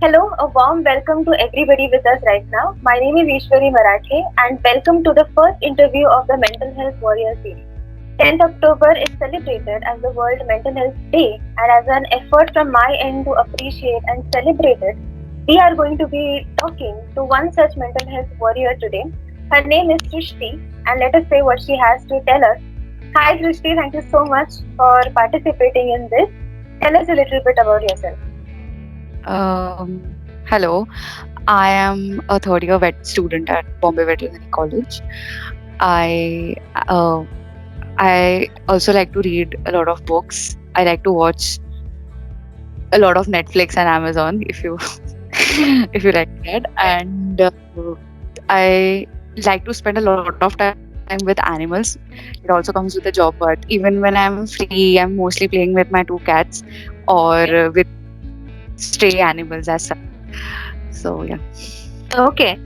Hello, a warm welcome to everybody with us right now. My name is Ishwari Marathe and welcome to the first interview of the Mental Health Warrior series. 10th October is celebrated as the World Mental Health Day, and as an effort from my end to appreciate and celebrate it, we are going to be talking to one such mental health warrior today. Her name is Srushti, and let us say what she has to tell us. Hi Srushti, thank you so much for participating in this. Tell us a little bit about yourself. Hello, I am a third year vet student at Bombay Veterinary College. I uh, I also like to read a lot of books. I like to watch a lot of Netflix and Amazon if you if you like that. And I like to spend a lot of time with animals. It also comes with a job, but even when I'm free, I'm mostly playing with my two cats or with stray animals as such. So yeah. Okay.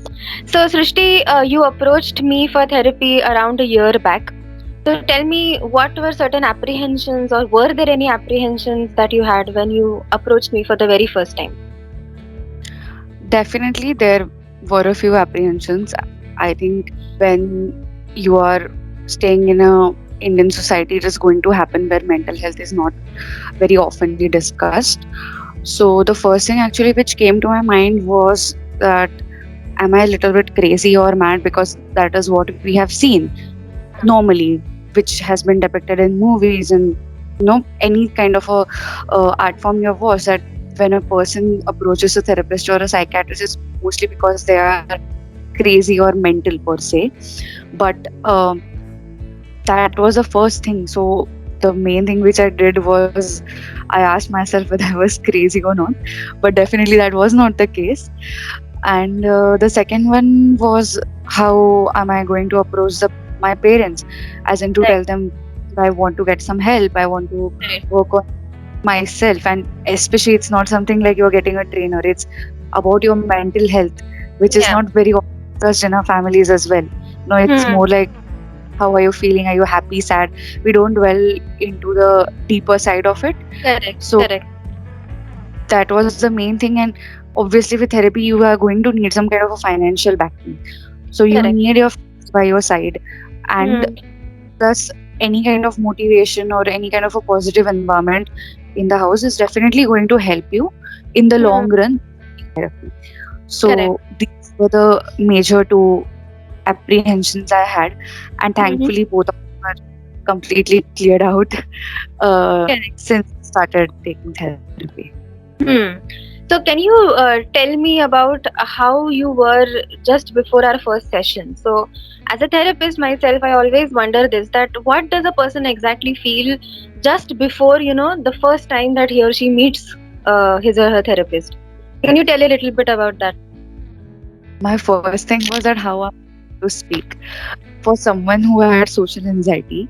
So, Srishti, you approached me for therapy around a year back. So, tell me what were certain apprehensions, or were there any apprehensions that you had when you approached me for the very first time? Definitely, there were a few apprehensions. I think when you are staying in a Indian society, it is going to happen where mental health is not very oftenly discussed. So the first thing actually which came to my mind was that am I a little bit crazy or mad, because that is what we have seen normally, which has been depicted in movies and any kind of a art form you have watched, that when a person approaches a therapist or a psychiatrist, it's mostly because they are crazy or mental per se. But that was the first thing. So the main thing which I did was I asked myself whether I was crazy or not, but definitely that was not the case. And the second one was, how am I going to approach my parents, as in to Right. tell them I want to get some help, I want to Right. work on myself. And especially it's not something like you're getting a trainer, it's about your mental health, which is Yeah. not very often discussed in our families as well. No, it's Hmm. more like, how are you feeling, are you happy, sad? We don't dwell into the deeper side of it. Correct. So Correct. that was the main thing. And obviously with therapy you are going to need some kind of a financial backing, so you Correct. need your friends by your side. And Hmm. plus, any kind of motivation or any kind of a positive environment in the house is definitely going to help you in the Hmm. long run therapy. Correct. So these were the major two apprehensions I had, and Hmm. thankfully both of them are completely cleared out Correct. since I started taking therapy. Hmm. So, can you tell me about how you were just before our first session? So, as a therapist myself, I always wonder this: that what does a person exactly feel just before the first time that he or she meets his or her therapist? Can you tell a little bit about that? My first thing was that how I'm to speak for someone who had social anxiety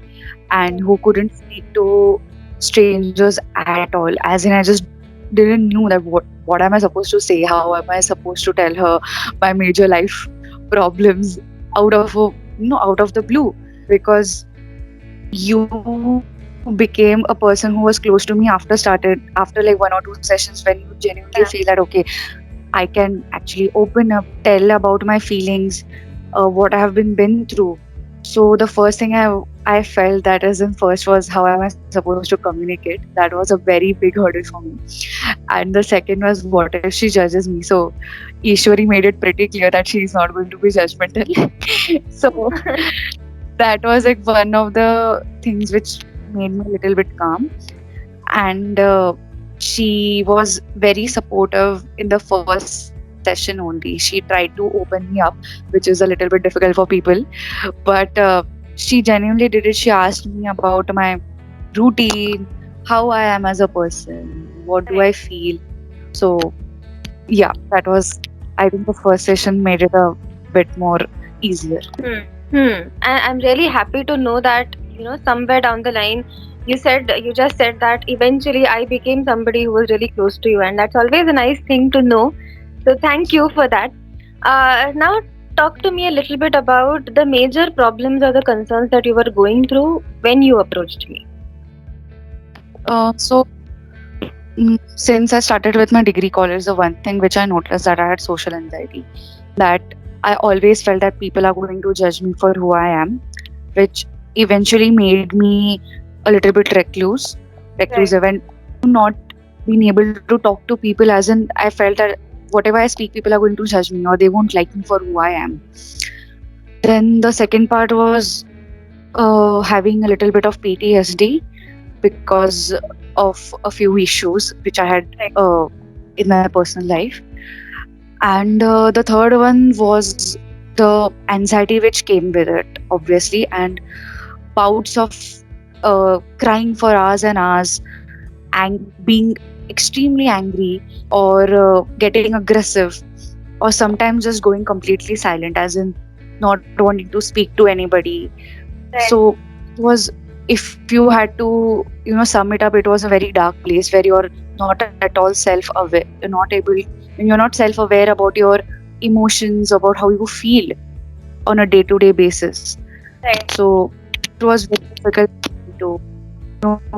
and who couldn't speak to strangers at all. As in, I just didn't knew that what am I supposed to say? How am I supposed to tell her my major life problems out of the blue? Because you became a person who was close to me after like one or two sessions, when you genuinely feel that Yeah. okay, I can actually open up, tell about my feelings, what I have been through. So the first thing I felt that is in first was, how am I supposed to communicate? That was a very big hurdle for me. And the second was, what if she judges me? So Ishwari made it pretty clear that she is not going to be judgmental. So that was like one of the things which made me a little bit calm. And she was very supportive in the first session only. She tried to open me up, which is a little bit difficult for people, but she genuinely did it. She asked me about my routine, how I am as a person, what do I Right. feel. So yeah, that was, I think the first session made it a bit more easier. Hmm. Hmm. And I'm really happy to know that, somewhere down the line, you just said that eventually I became somebody who was really close to you, and that's always a nice thing to know. So thank you for that. Now talk to me a little bit about the major problems or the concerns that you were going through when you approached me. So Since I started with my degree college, the one thing which I noticed that I had social anxiety, that I always felt that people are going to judge me for who I am, which eventually made me a little bit Right. reclusive, and not being able to talk to people, as in I felt that whatever I speak, people are going to judge me or they won't like me for who I am. Then the second part was having a little bit of PTSD because of a few issues which I had Right. in my personal life. And the third one was the anxiety which came with it, obviously, and bouts of crying for hours and hours, and being extremely angry, or getting aggressive, or sometimes just going completely silent, as in not wanting to speak to anybody. Right. So it was, if you had to, sum it up, it was a very dark place where you're not at all self-aware. You're not able, when you're not self-aware about your emotions, about how you feel on a day-to-day basis. Right. So it was very difficult for me to,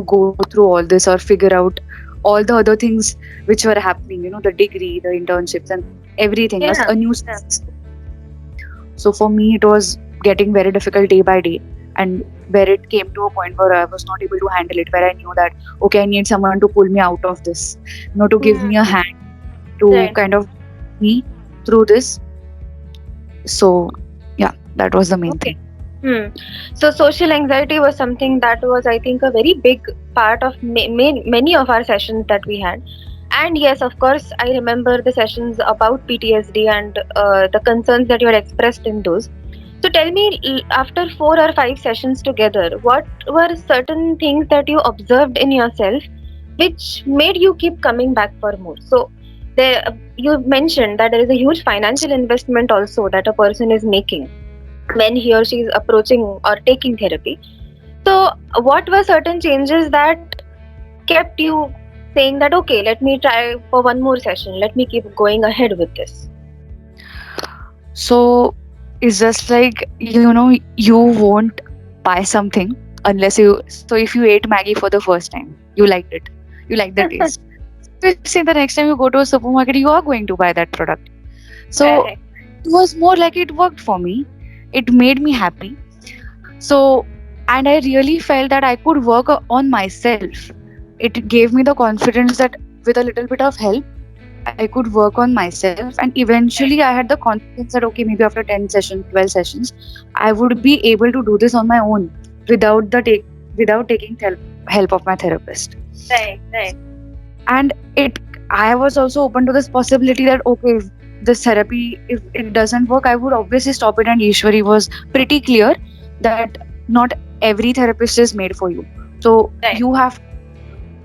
go through all this or figure out all the other things which were happening. The degree, the internships, and everything. A Yeah. new Yeah. So for me, it was getting very difficult day by day, and where it came to a point where I was not able to handle it, where I knew that okay, I need someone to pull me out of this, to give me a Hmm. hand to Right. kind of me through this. So yeah, that was the main Okay. thing. Hmm. So social anxiety was something that was, I think, a very big part of many of our sessions that we had. And yes, of course, I remember the sessions about PTSD and the concerns that you had expressed in those. So tell me, after 4 or 5 sessions together, what were certain things that you observed in yourself which made you keep coming back for more? So there, you mentioned that there is a huge financial investment also that a person is making when he or she is approaching or taking therapy. So, what were certain changes that kept you saying that okay, let me try for one more session, let me keep going ahead with this? So it's just like, you won't buy something unless you. So if you ate Maggie for the first time, you liked it, you like the taste. So say the next time you go to a supermarket, you are going to buy that product. So Right, it was more like it worked for me. It made me happy. So, and I really felt that I could work on myself. It gave me the confidence that with a little bit of help, I could work on myself. And eventually, I had the confidence that okay, maybe after 10 sessions, 12 sessions, I would be able to do this on my own without without taking help of my therapist. right, right, And I was also open to this possibility that okay, if this therapy, if it doesn't work, I would obviously stop it. And Ishwari was pretty clear that not every therapist is made for you. So right, you have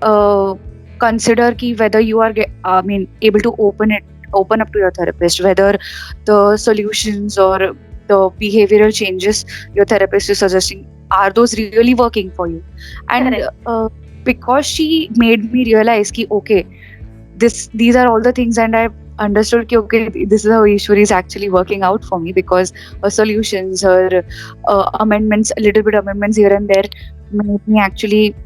uh, consider ki whether you are able to open up to your therapist, whether the solutions or the behavioral changes your therapist is suggesting, are those really working for you. And correct. because she made me realize ki okay, these are all the things, and I understood ki okay, this is how Ishwari is actually working out for me, because her solutions, her amendments, a little bit amendments here and there, made me actually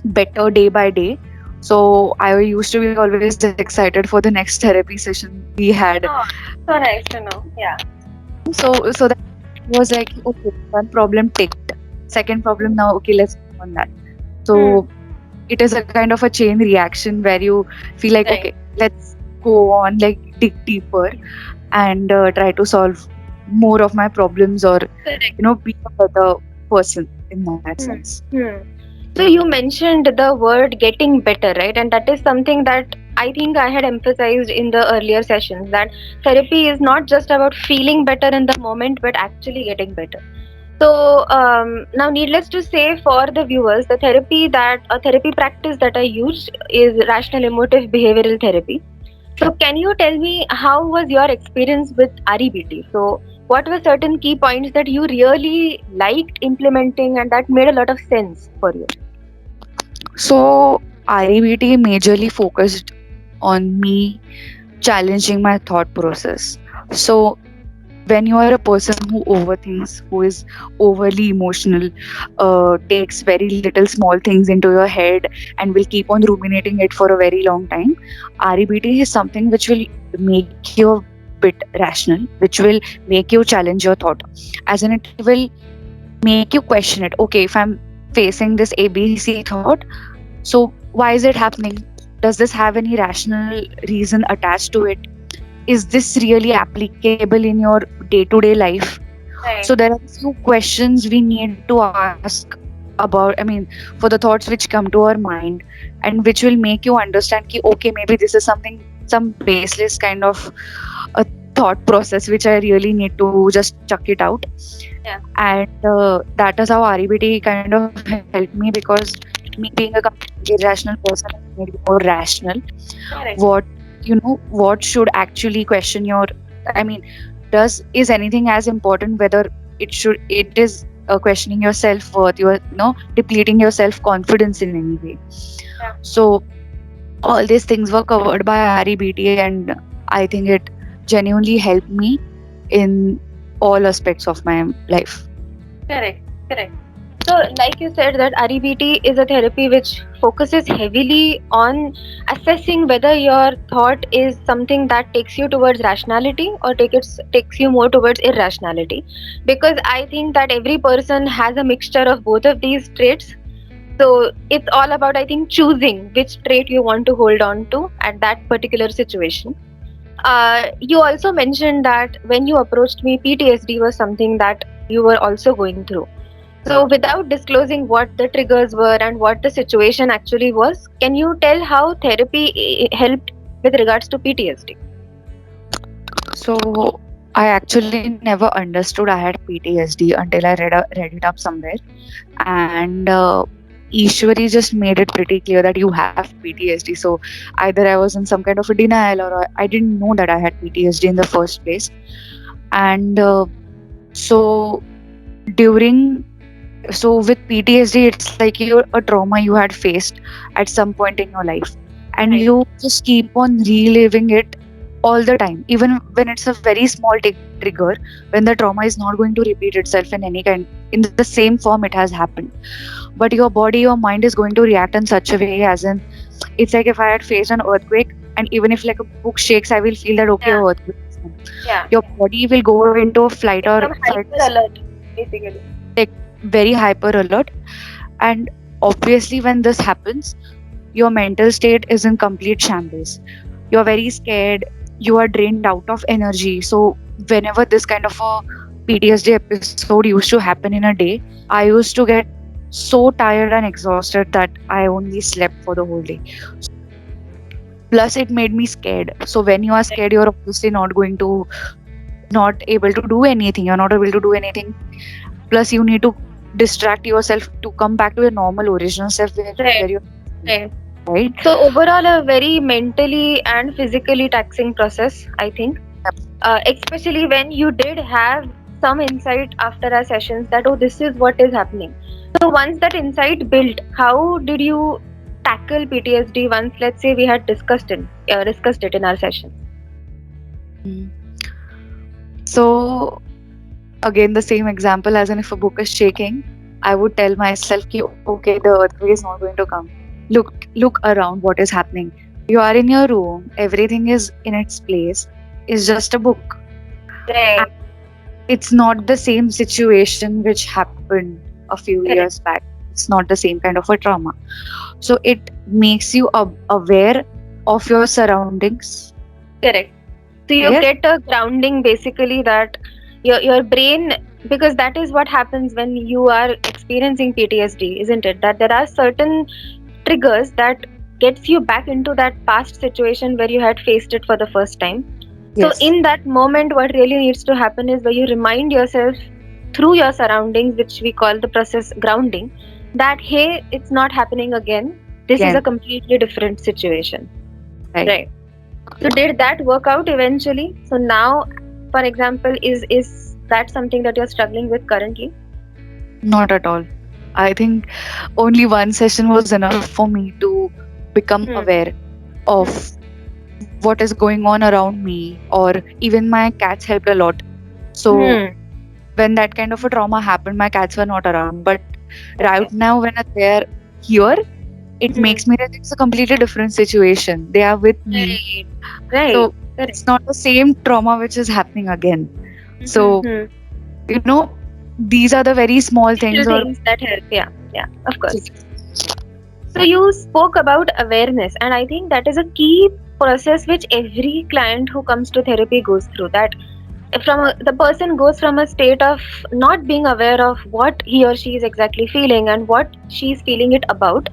better day by day. So I used to be always excited for the next therapy session we had. Oh, so nice to know. Yeah. So that was like okay, one problem ticked. Second problem now, okay, let's work on that. Hmm. So it is a kind of a chain reaction where you feel like Right. okay, let's go on, like dig deeper and try to solve more of my problems, or Correct. be a better person in that Hmm. sense. Hmm. So you mentioned the word getting better, right? And that is something that I think I had emphasized in the earlier sessions, that therapy is not just about feeling better in the moment, but actually getting better. So now, needless to say, for the viewers, the therapy that a therapy practice that I use is rational emotive behavioral therapy. So, can you tell me how was your experience with ReBT? So, what were certain key points that you really liked implementing and that made a lot of sense for you? So REBT majorly focused on me challenging my thought process. So when you are a person who overthinks, who is overly emotional, takes very little small things into your head and will keep on ruminating it for a very long time, REBT is something which will make you a bit rational, which will make you challenge your thought. As in, it will make you question it. Okay, if I'm facing this ABC thought, so why is it happening? Does this have any rational reason attached to it? Is this really applicable in your day-to-day life? So Right. there are a few questions we need to ask about, I mean, for the thoughts which come to our mind, and which will make you understand ki, okay, maybe this is something, some baseless kind of a thought process which I really need to just chuck it out. Yeah. And that is how REBT kind of helped me, because me being a completely irrational person has made me more rational. What, Correct. what should actually question your, I mean, is anything as important whether it is questioning your self-worth, your, depleting your self-confidence in any way. Yeah. So all these things were covered by REBT, and I think it genuinely helped me in all aspects of my life. Correct. Correct. So, like you said, that REBT is a therapy which focuses heavily on assessing whether your thought is something that takes you towards rationality or takes you more towards irrationality. Because I think that every person has a mixture of both of these traits. So it's all about, I think, choosing which trait you want to hold on to at that particular situation. You also mentioned that when you approached me, PTSD was something that you were also going through. So, without disclosing what the triggers were and what the situation actually was, can you tell how therapy helped with regards to PTSD? So I actually never understood I had PTSD until I read it up somewhere, and Ishwari just made it pretty clear that you have PTSD. So either I was in some kind of a denial, or I didn't know that I had PTSD in the first place. And so during so with PTSD, it's like a trauma you had faced at some point in your life, and Right. you just keep on reliving it all the time, even when it's a very small trigger, when the trauma is not going to repeat itself in any kind, in the same form it has happened, but your body, your mind is going to react in such a way, as in, it's like if I had faced an earthquake, and even if like a book shakes, I will feel that okay, Yeah. your earthquake is coming. Yeah. Your body will go into a flight or Become fight, hyper alert, basically. like very hyper alert. And obviously, when this happens, your mental state is in complete shambles. You're very scared, you are drained out of energy. So, whenever this kind of a PTSD episode used to happen in a day, I used to get so tired and exhausted that I only slept for the whole day. Plus, it made me scared. So, when you are scared, you're obviously not able to do anything. You're not able to do anything. Plus, you need to distract yourself to come back to your normal original self where Right. you're Right. right. So, overall, a very mentally and physically taxing process, I think. Especially when you did have some insight after our sessions that, oh, this is what is happening. So, once that insight built, how did you tackle PTSD once, let's say, we had discussed it in our session? Mm. So again, the same example, as in if a book is shaking, I would tell myself ki, okay, the earthquake is not going to come. Look around, what is happening. You are in your room, everything is in its place. It's just a book. Right. It's not the same situation which happened a few Correct. years back. It's not the same kind of a trauma. So it makes you aware of your surroundings. Correct. So you Where? get a grounding basically, that your brain, because that is what happens when you are experiencing PTSD, isn't it? That there are certain triggers that gets you back into that past situation where you had faced it for the first time. So Yes. in that moment, what really needs to happen is where you remind yourself through your surroundings, which we call the process grounding, that hey, it's not happening again. This is a Again. completely different situation. Right. Right. So did that work out eventually? So now, for example, is that something that you're struggling with currently? Not at all. I think only one session was enough for me to become Hmm. aware of Hmm. what is going on around me, or even my cats helped a lot. So Hmm. when that kind of a trauma happened, my cats were not around. But right Okay. now, when they're here, it Hmm. makes me realize it's a completely different situation. They are with me. Right. Right. So Correct. it's not the same trauma which is happening again. So, Mm-hmm. you know, these are the very small things Little or things that help. Yeah. Yeah. Of course. So you spoke about awareness, and I think that is a key process which every client who comes to therapy goes through. That the person goes from a state of not being aware of what he or she is exactly feeling and what she is feeling it about.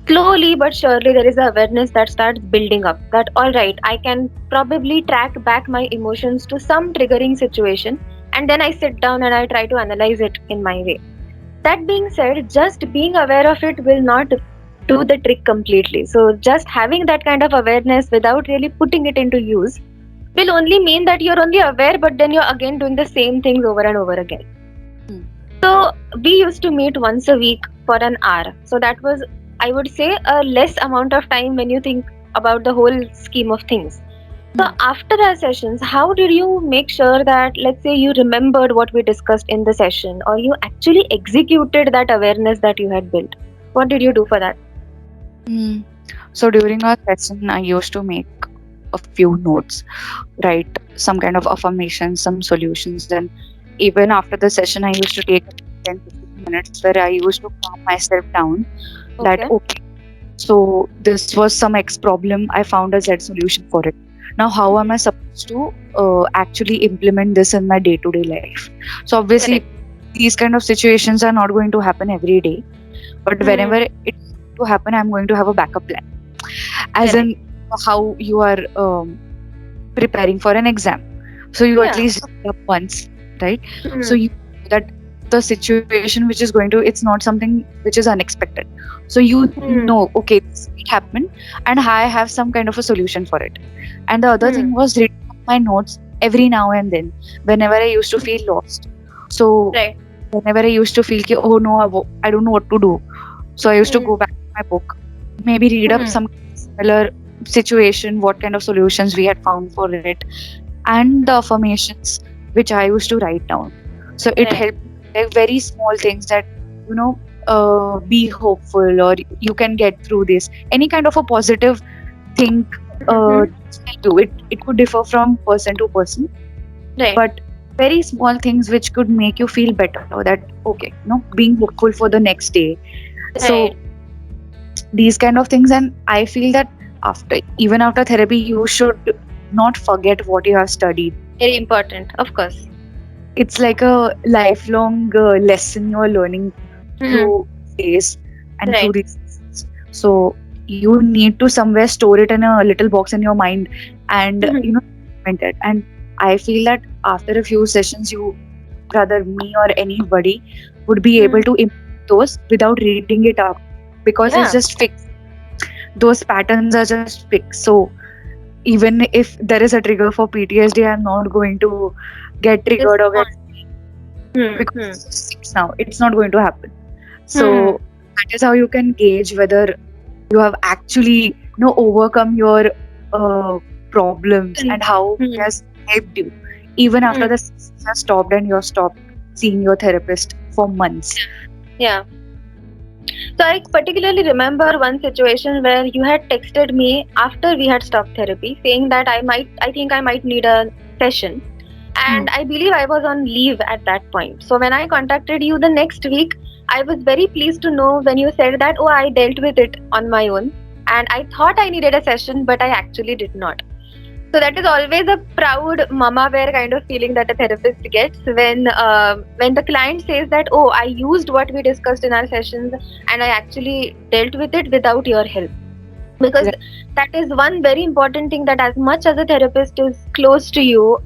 Slowly but surely, there is a awareness that starts building up. That all right, I can probably track back my emotions to some triggering situation, and then I sit down and I try to analyze it in my way. That being said, just being aware of it will not do the trick completely. So, just having that kind of awareness without really putting it into use will only mean that you're only aware, but then you're again doing the same things over and over again. Hmm. So, we used to meet once a week for an hour. So, that was, I would say, a less amount of time when you think about the whole scheme of things. So, Hmm. after our sessions, how did you make sure that, let's say, you remembered what we discussed in the session, or you actually executed that awareness that you had built? What did you do for that? Hmm. So during our session, I used to make a few notes, write some kind of affirmations, some solutions. Then, even after the session, I used to take 10 to 15 minutes where I used to calm myself down that, Okay. okay, so this was some X problem. I found a Z solution for it. Now, how am I supposed to actually implement this in my day to day life? So, obviously, Correct. these kind of situations are not going to happen every day, but Hmm. whenever it's to happen, I'm going to have a backup plan. As Correct. in, how you are preparing for an exam. So, you at Yeah. least read up once, right? So, Hmm. you know that the situation which is going to, it's not something which is unexpected. So, you Hmm. know, okay, this might happen, and I have some kind of a solution for it. And the other Hmm. thing was reading up my notes every now and then whenever I used to feel lost. So, Right. whenever I used to feel, ki, oh no, I don't know what to do. So I used to Hmm. go back to my book, maybe read up Hmm. some similar situation, what kind of solutions we had found for it, and the affirmations which I used to write down. So it Right. helped, like very small things that, you know, be hopeful, or you can get through this. Any kind of a positive thing Hmm. will do. It could differ from person to person, Right. but very small things which could make you feel better, that okay, being hopeful for the next day. So Right. these kind of things, and I feel that after, even after therapy, you should not forget what you have studied. Very important, of course. It's like a lifelong lesson you're learning Hmm. through days and through Right. these lessons. So you need to somewhere store it in a little box in your mind, and Hmm. implement it. And I feel that after a few sessions, you, rather me or anybody, would be able Hmm. to implement those without reading it up, because it's Yeah. just fixed. Those patterns are just fixed. So even if there is a trigger for PTSD, I'm not going to get triggered or get, Respond. Hmm. because Hmm. it's just fixed now. It's not going to happen. Hmm. So that is how you can gauge whether you have actually, overcome your problems, and how it Hmm. has helped you, even after Hmm. the sessions have stopped and you're stopped seeing your therapist for months. Yeah. So I particularly remember one situation where you had texted me after we had stopped therapy, saying that I think I might need a session. And Hmm. I believe I was on leave at that point. So when I contacted you the next week, I was very pleased to know when you said that, oh, I dealt with it on my own. And I thought I needed a session, but I actually did not. So that is always a proud mama bear kind of feeling that a therapist gets when the client says that, oh, I used what we discussed in our sessions and I actually dealt with it without your help. Because Right. that is one very important thing, that as much as a therapist is close to you,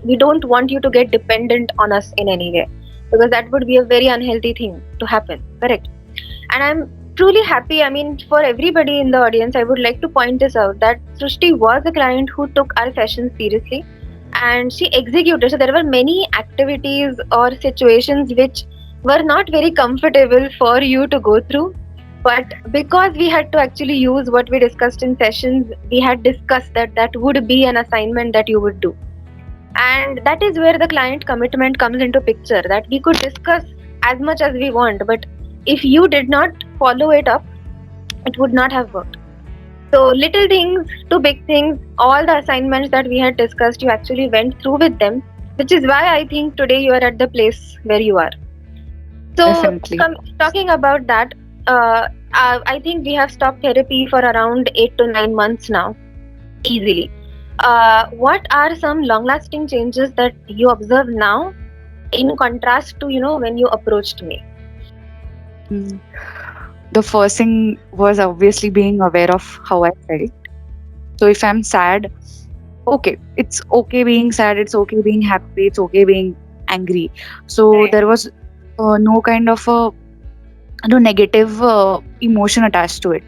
we don't want you to get dependent on us in any way, because that would be a very unhealthy thing to happen. Correct. And I'm truly happy. I mean, for everybody in the audience, I would like to point this out that Srushti was a client who took our sessions seriously and she executed. So there were many activities or situations which were not very comfortable for you to go through. But because we had to actually use what we discussed in sessions, we had discussed that that would be an assignment that you would do. And that is where the client commitment comes into picture, that we could discuss as much as we want, but if you did not follow it up, it would not have worked. So little things to big things, all the assignments that we had discussed, you actually went through with them, which is why I think today you are at the place where you are. So, Definitely. talking about that, I think we have stopped therapy for around 8 to 9 months now, easily. What are some long-lasting changes that you observe now, in contrast to when you approached me? Mm. The first thing was obviously being aware of how I felt. So if I'm sad, okay, it's okay being sad, it's okay being happy, it's okay being angry. So Right. there was no kind of a no negative emotion attached to it.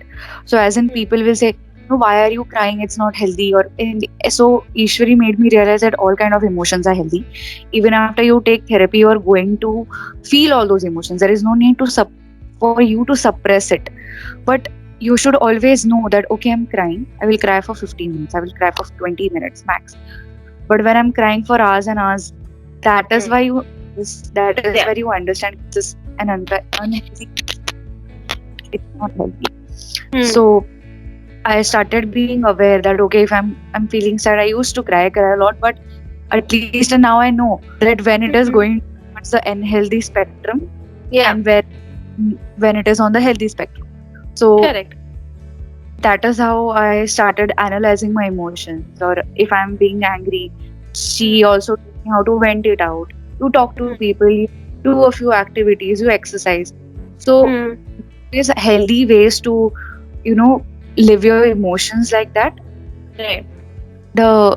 So as in Hmm. people will say, no, why are you crying? It's not healthy. Or so Ishwari made me realize that all kind of emotions are healthy. Even after you take therapy, you are going to feel all those emotions. There is no need to for you to suppress it. But you should always know that okay, I'm crying. I will cry for 15 minutes. I will cry for 20 minutes max. But when I'm crying for hours and hours, that is Hmm. why that is where Yeah. you understand this is an unhealthy, it's not healthy. Hmm. So I started being aware that okay, if I'm feeling sad, I used to cry a lot, but at least now I know that when it is Hmm. going towards the unhealthy spectrum Yeah. and when it is on the healthy spectrum. So Correct. that is how I started analyzing my emotions. Or if I'm being angry, she Hmm. also taught me how to vent it out. You talk to Hmm. people, you do a few activities, you exercise. So Hmm. there's healthy ways to, you know, live your emotions like that. Right. And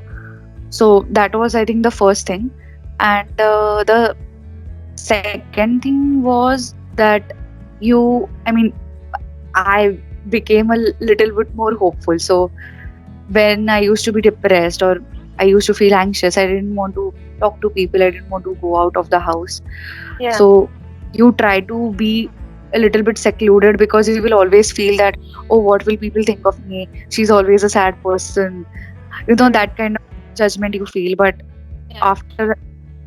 so that was, I think, the first thing. And the second thing was that I mean, I became a little bit more hopeful. So when I used to be depressed or I used to feel anxious, I didn't want to talk to people, I didn't want to go out of the house. Yeah. So you try to be a little bit secluded because you will always feel that, oh, what will people think of me? She's always a sad person. Hmm. That kind of judgment you feel. But Yeah. after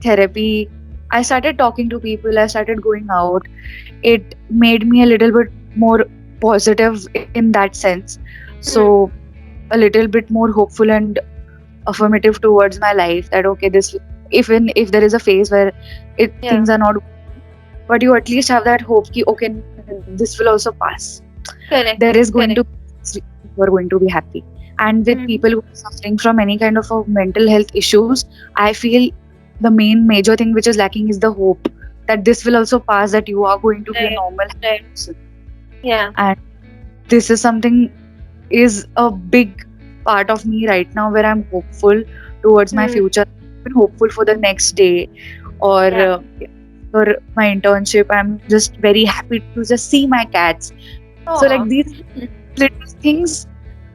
therapy, I started talking to people, I started going out. It made me a little bit more positive in that sense. Hmm. So a little bit more hopeful and affirmative towards my life that okay, this, even if there is a phase where Yeah. things are not, but you at least have that hope ki, okay, this will also pass. There is Correct. going to Correct. you are going to be happy. And with Hmm. people who are suffering from any kind of a mental health issues, I feel the main major thing which is lacking is the hope that this will also pass, that you are going to be a Right. normal Right. person. Yeah. And this is something, is a big part of me right now where I'm hopeful towards my Hmm. future. I'm hopeful for the next day, or Yeah. for my internship. I'm just very happy to just see my cats. So like Oh. these little things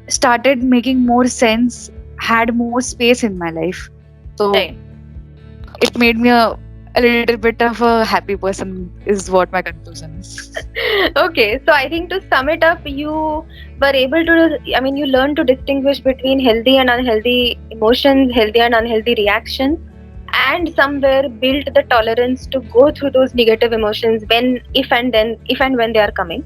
started making more sense, had more space in my life. So Right. it made me a little bit of a happy person, is what my conclusion is. Okay, so I think to sum it up, you were able to, I mean, you learned to distinguish between healthy and unhealthy emotions, healthy and unhealthy reactions, and somewhere built the tolerance to go through those negative emotions if and when they are coming.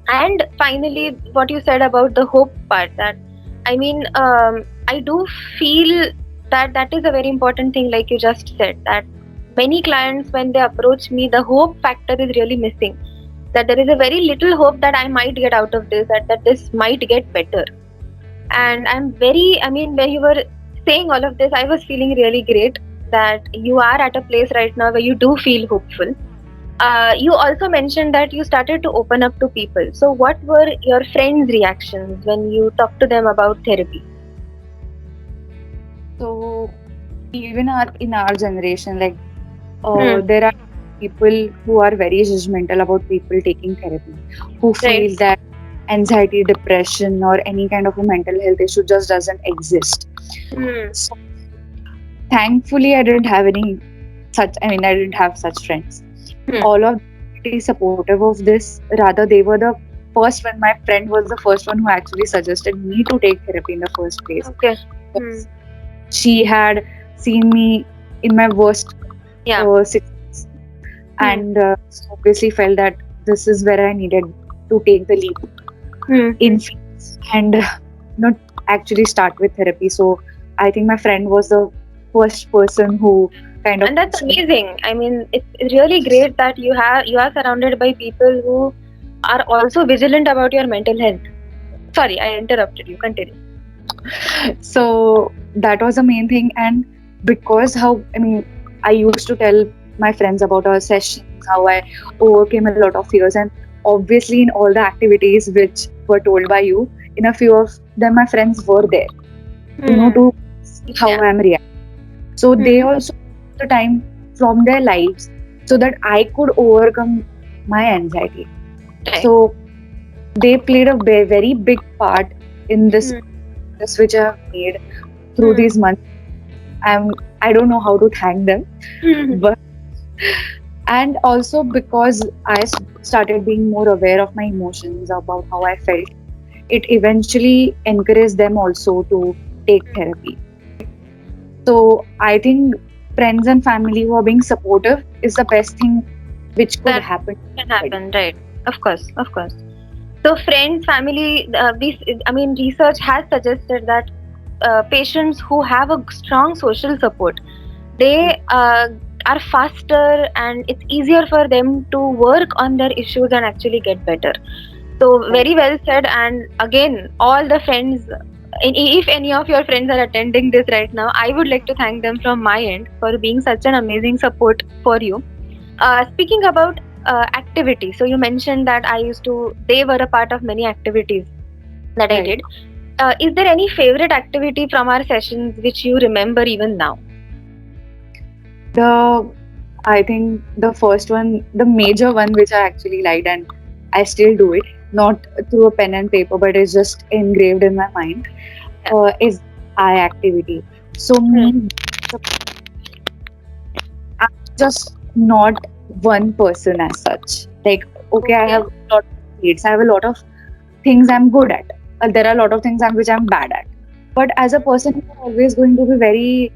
And finally, what you said about the hope part, that I mean, I do feel that that is a very important thing, like you just said, that many clients, when they approach me, the hope factor is really missing, that there is a very little hope that I might get out of this, that this might get better. And I'm very, I mean, when you were saying all of this, I was feeling really great that you are at a place right now where you do feel hopeful. You also mentioned that you started to open up to people. So, what were your friends' reactions when you talked to them about therapy? So even in our generation, like Hmm. there are people who are very judgmental about people taking therapy, who Right. feel that anxiety, depression, or any kind of a mental health issue just doesn't exist. Hmm. So thankfully, I didn't have any I didn't have such friends. Hmm. All of them were pretty supportive of this. Rather, they were the first one. My friend was the first one who actually suggested me to take therapy in the first place. Okay. Hmm. She had seen me in my worst Yeah. 6 months, Hmm. and so obviously felt that this is where I needed to take the leap Hmm. in fields and not actually start with therapy. So I think my friend was the first person who kind of And that's pushed me. amazing. I mean, it's really great that you are surrounded by people who are also vigilant about your mental health. Sorry, I interrupted you. Continue. So that was the main thing, and because how I mean, I used to tell my friends about our sessions, how I overcame a lot of fears, and obviously in all the activities which were told by you, in a few of them my friends were there, Hmm. to see how Yeah. I'm reacting. So they Hmm. also took the time from their lives so that I could overcome my anxiety. Right. So they played a very big part in this Hmm. progress which I have made through Hmm. these months. I don't know how to thank them, Hmm. but and also because started being more aware of my emotions about how I felt, it eventually encouraged them also to take therapy. So I think friends and family who are being supportive is the best thing which could That happen to can anybody. happen, right? Of course, of course. So, friends, family, I mean, research has suggested that patients who have a strong social support, they are faster and it's easier for them to work on their issues and actually get better. So, Right. very well said. And again, all the friends, if any of your friends are attending this right now, I would like to thank them from my end for being such an amazing support for you. Speaking about activity, so you mentioned that they were a part of many activities that I Right. did. Is there any favorite activity from our sessions which you remember even now? The I think the first one, the major one which I actually liked, and I still do it, not through a pen and paper, but it's just engraved in my mind, Yeah. is eye activity. So Hmm. me, I'm just not one person as such. Like, okay, I Okay. have a lot of traits, I have a lot of things I'm good at. There are a lot of things which I'm bad at. But as a person, you're always going to be very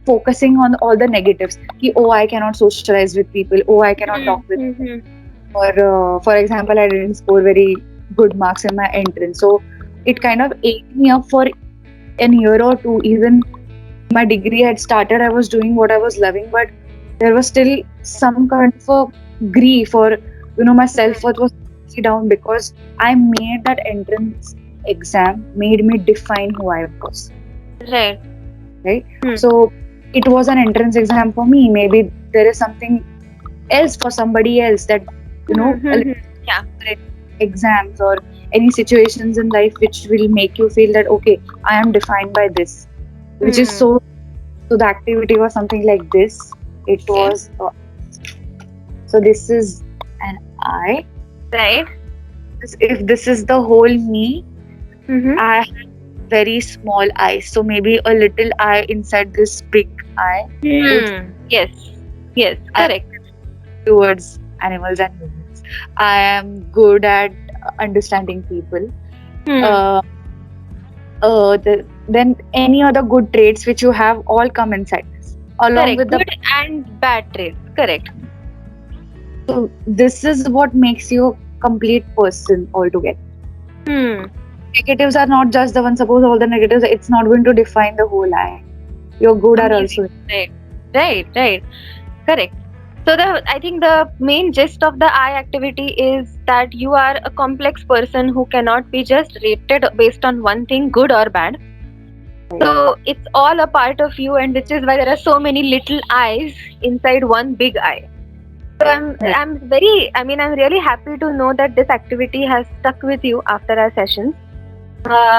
focusing on all the negatives. Ki, oh, I cannot socialize with people. Oh, I cannot talk with. Mm-hmm. Or, for example, I didn't score very good marks in my entrance. So it kind of ate me up for an year or two. Even my degree had started, I was doing what I was loving, but there was still some kind of a grief, or my self-worth was down because I made that entrance exam made me define who I was, Right. right? Hmm. So it was an entrance exam for me. Maybe there is something else for somebody else, that a Mm-hmm. Yeah. little exams or any situations in life which will make you feel that okay, I am defined by this, which is Hmm. so the activity was something like this. It Okay. was so this is an eye. Right. If this is the whole me, Mm-hmm. I have very small eyes. So maybe a little eye inside this big eye would Hmm. Yes. Yes. I Correct. towards animals and humans. I am good at understanding people. Hmm. Uh, then any other good traits which you have all come inside this, along Correct. with the. Good and bad traits. Correct. So this is what makes you a complete person altogether. Hmm. Negatives are not just the one. Suppose all the negatives, it's not going to define the whole eye. Your good are also. Amazing. Right. Right. Right. Correct. So I think the main gist of the I activity is that you are a complex person who cannot be just rated based on one thing, good or bad. Right. So it's all a part of you, and which is why there are so many little eyes inside one big eye. So Right. I'm really happy to know that this activity has stuck with you after our sessions.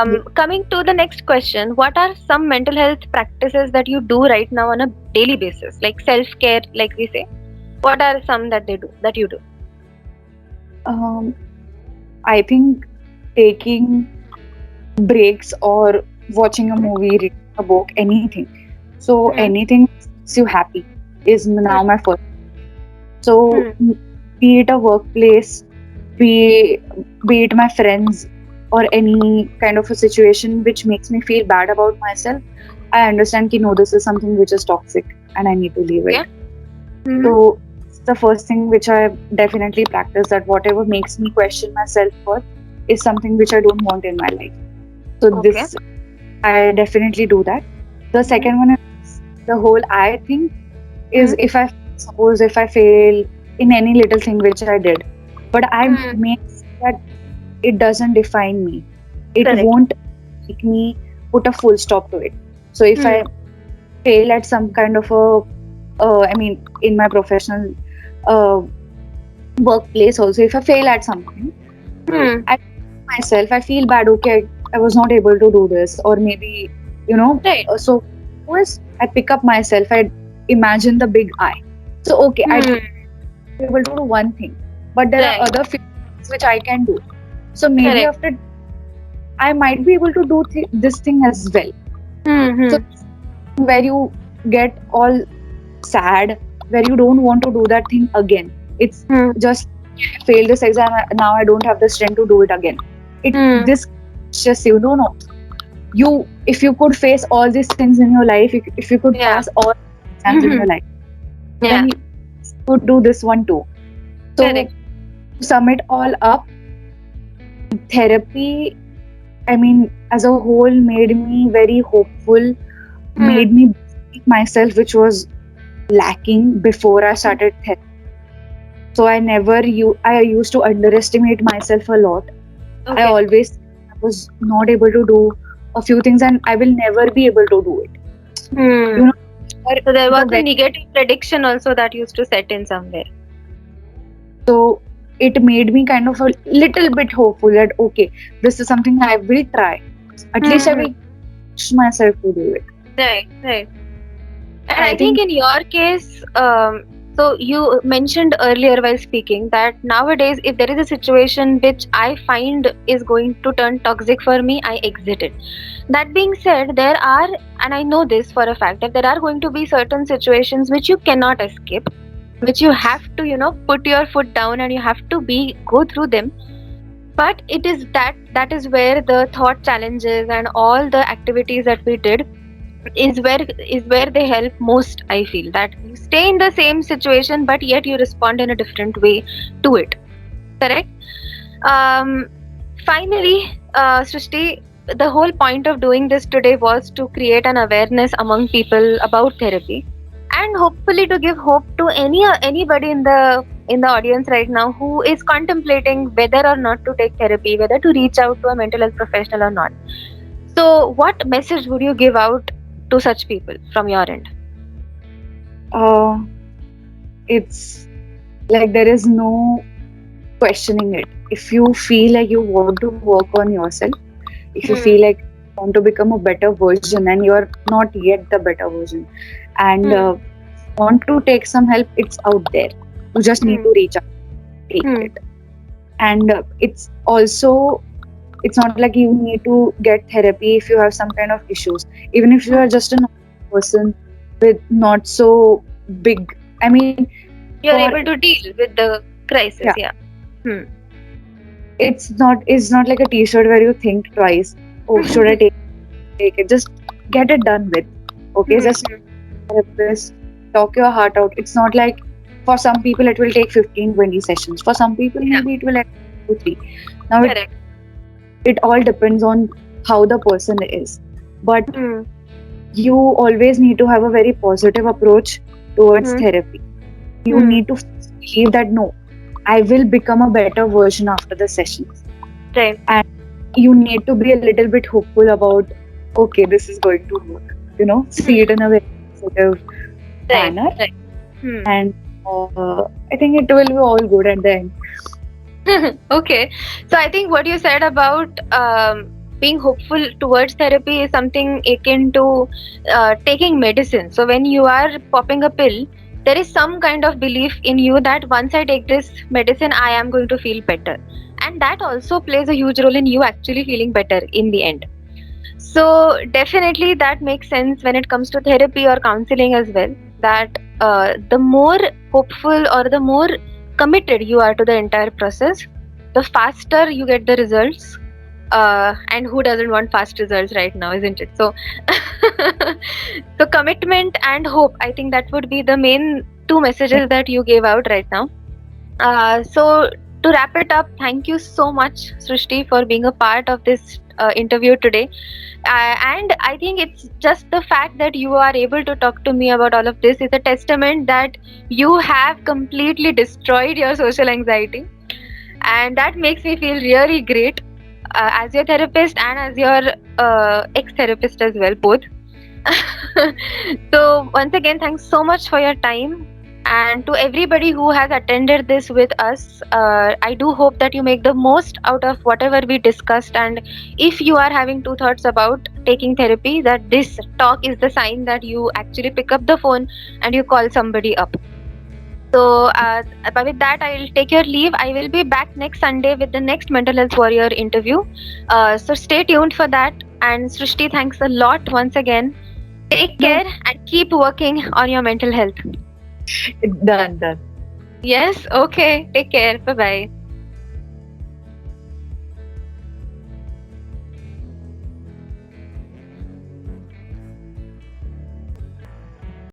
Yeah. Coming to the next question, what are some mental health practices that you do right now on a daily basis, like self care, like we say? What are some that you do? Um, I think taking breaks or watching a movie, reading a book, anything. So Hmm. anything makes you happy is Hmm. now my first. So Hmm. be it a workplace, be be it my friends, or any kind of a situation which makes me feel bad about myself, I understand that no, this is something which is toxic and I need to leave it. Okay. Mm-hmm. So it's the first thing which I definitely practice, that whatever makes me question my self-worth is something which I don't want in my life. So Okay. this, I definitely do that. The Mm-hmm. second one is the whole I think is, Mm-hmm. if I suppose if I fail in any little thing which I did, but I Mm-hmm. make that it doesn't define me. It Correct. won't make me put a full stop to it. So if Hmm. I fail at some kind of a, I mean, in my professional uh, workplace also, if I fail at something, Hmm. I myself, I feel bad. Okay, I was not able to do this, or maybe, Right. so first I pick up myself. I imagine the big I. So okay, I Hmm. be able to do one thing, but there are Right. other things which I can do. So maybe Correct. after I might be able to do this thing as well. So Hmm. where you get all sad, where you don't want to do that thing again. It's Hmm. just fail this exam, now I don't have the strength to do it again. It Hmm. this just you don't know. You, if you could face all these things in your life, if you could Yeah. pass all exams in your life, then Yeah. you could do this one too. So Correct. to sum it all up, therapy, I mean, as a whole, made me very hopeful, Hmm. made me believe myself, which was lacking before I started therapy. So I used to underestimate myself a lot. I Okay. always I was not able to do a few things, and I will never be able to do it. Hmm. You know, or So there was the a very negative prediction also that used to set in somewhere. so it made me kind of a little bit hopeful that okay, this is something I will try. At least I Hmm. will push myself to do it. Right. Right. And I I think think in your case, so you mentioned earlier while speaking that nowadays, if there is a situation which I find is going to turn toxic for me, I exit it. That being said, there are, and I know this for a fact, that there are going to be certain situations which you cannot escape, which you have to, put your foot down and you have to go through them. But it is that is where the thought challenges and all the activities that we did is where they help most. I feel that you stay in the same situation but yet you respond in a different way to it. Correct. um Finally, Srushti, the whole point of doing this today was to create an awareness among people about therapy, and hopefully to give hope to anybody in the audience right now who is contemplating whether or not to take therapy, whether to reach out to a mental health professional or not. So what message would you give out to such people from your end? uh, it's like there is no questioning it. If you feel like you want to work on yourself, if you feel Hmm. like you want to become a better version and you are not yet the better version, and Hmm. want to take some help, it's out there. You just need Hmm. to reach out, take Hmm. it. And it's not like you need to get therapy if you have some kind of issues. Even if you are just a normal person with not so big, I mean, You're for able to deal with the crisis. yeah, Yeah. Hmm. it's not like a t-shirt where you think twice. Oh, should I take it? Just get it done with. Okay, Hmm. just therapist, talk your heart out. It's not like for some people it will take 15-20 sessions. For some people Yeah. maybe it will take 2-3. Now Correct. it all depends on how the person is. But Hmm. you always need to have a very positive approach towards Hmm. therapy. You Hmm. need to believe that no, I will become a better version after the sessions. Right. And you need to be a little bit hopeful about okay, this is going to work. See it Hmm. in a very positive Right. manner, Right. Hmm. and I think it will be all good at the end. Okay. So I think what you said about being hopeful towards therapy is something akin to taking medicine. So when you are popping a pill, there is some kind of belief in you that once I take this medicine, I am going to feel better. And that also plays a huge role in you actually feeling better in the end. So definitely that makes sense when it comes to therapy or counseling as well. That the more hopeful or the more committed you are to the entire process, the faster you get the results, And who doesn't want fast results right now, isn't it? So, so commitment and hope. I think that would be the main two messages that you gave out right now. So to wrap it up, thank you so much, Srushti, for being a part of this interview today. And I think it's just the fact that you are able to talk to me about all of this is a testament that you have completely destroyed your social anxiety, and that makes me feel really great as your therapist and as your ex-therapist as well, both. So once again, thanks so much for your time. And to everybody who has attended this with us, I do hope that you make the most out of whatever we discussed. And if you are having two thoughts about taking therapy, that this talk is the sign that you actually pick up the phone and you call somebody up. So, but with that, I will take your leave. I will be back next Sunday with the next Mental Health Warrior interview. So, stay tuned for that. And Srushti, thanks a lot once again. Take No, care and keep working on your mental health. done. Yes, okay. Take care. Bye bye.